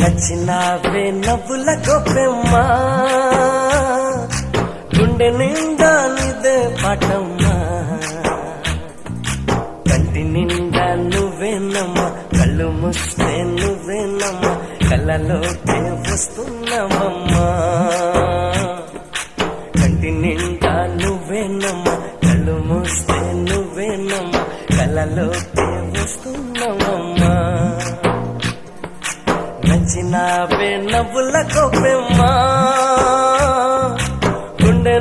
నచ్చినావే నవ్వుల గొప్పెమ్మా గుండె నిండా నీదే పాటమ్మా కంటి నిండా నువ్వేనమ్మా కళ్ళు మూస్తే నువ్వేనమ్మా కళ్ళలోకే వస్తున్నావమ్మా కంటి నిండా నువ్వేనమ్మా కళ్ళు మూస్తే నువ్వేనమ్మా కళ్ళలోకే వస్తున్నావమ్మా నచ్చినావే నవ్వుల గొప్పెమ్మా గుండె